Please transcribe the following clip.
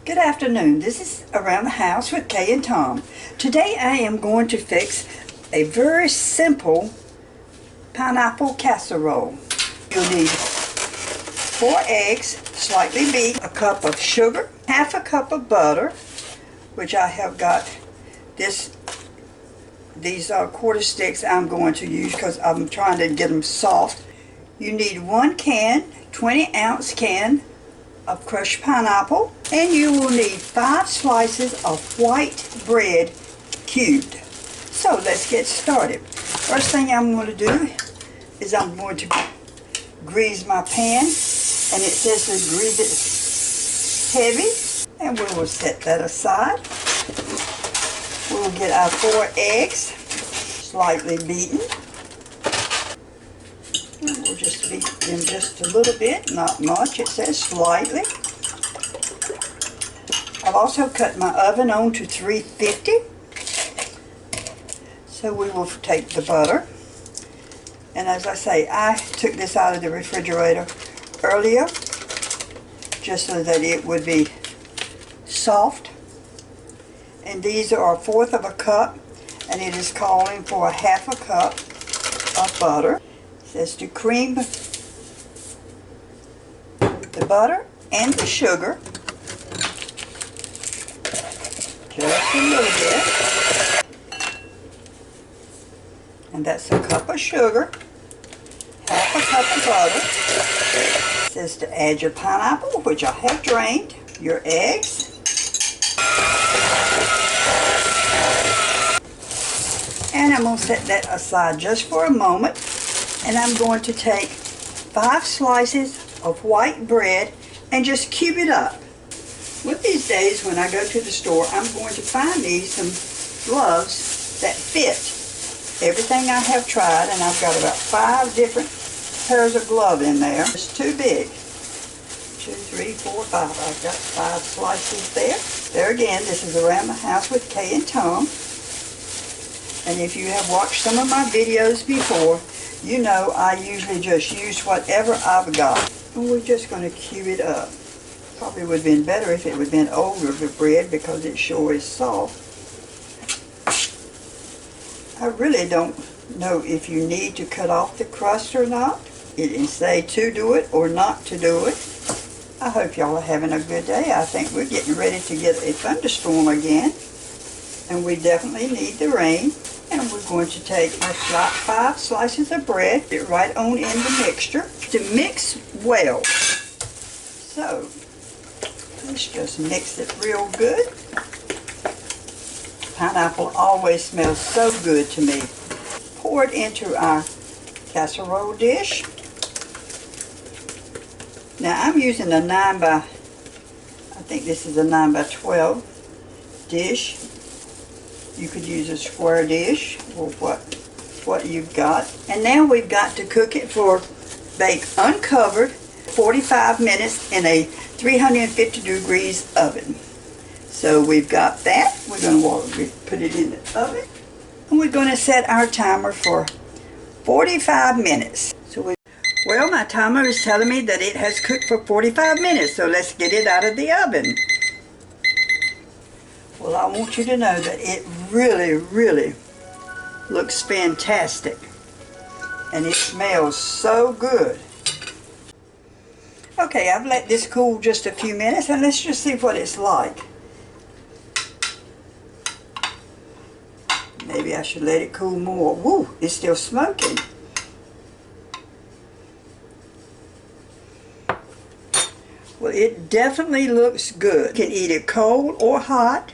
Good afternoon. This is Around the House with Kay and Tom. Today I am going to fix a very simple pineapple casserole. You'll need 4 eggs, slightly beaten, a cup of sugar, half a cup of butter, which I have got these quarter sticks I'm going to use because I'm trying to get them soft. You need 1 can, 20-ounce can of crushed pineapple, and you will need 5 slices of white bread cubed. So let's get started. First thing I'm going to do is I'm going to grease my pan, and it says to grease it heavy, and we will set that aside. We'll get our 4 eggs slightly beaten. We'll just beat them just a little bit, not much. It says slightly. I've also cut my oven on to 350. So we will take the butter. And as I say, I took this out of the refrigerator earlier just so that it would be soft. And these are 1/4 of a cup, and it is calling for 1/2 cup of butter. Says to cream the butter and the sugar just a little bit, and that's a cup of sugar, 1/2 cup of butter. It says to add your pineapple, which I have drained, your eggs, and I'm going to set that aside just for a moment. And I'm going to take 5 slices of white bread and just cube it up. One of these days when I go to the store, I'm going to find me some gloves that fit everything I have tried, and I've got about 5 different pairs of gloves in there. It's too big. 2, 3, 4, 5. I've got 5 slices there. There again, this is Around the House with Kay and Tom. And if you have watched some of my videos before, you know I usually just use whatever I've got. And we're just going to cube it up. Probably would have been better if it would have been older, the bread, because it sure is soft. I really don't know if you need to cut off the crust or not. It can say to do it or not to do it. I hope y'all are having a good day. I think we're getting ready to get a thunderstorm again. And we definitely need the rain. And we're going to take our 5 slices of bread, get right on in the mixture to mix well. So, let's just mix it real good. Pineapple always smells so good to me. Pour it into our casserole dish. Now I'm using a 9 by, I think this is a 9 by 12 dish. You could use a square dish or what you've got. And now we've got to cook it for bake uncovered 45 minutes in a 350 degrees oven. So we've got that. We're going to put it in the oven. And we're going to set our timer for 45 minutes. Well, my timer is telling me that it has cooked for 45 minutes. So let's get it out of the oven. Well, I want you to know that it really, really looks fantastic. And it smells so good. Okay, I've let this cool just a few minutes, and let's just see what it's like. Maybe I should let it cool more. Woo, it's still smoking. Well, it definitely looks good. You can eat it cold or hot.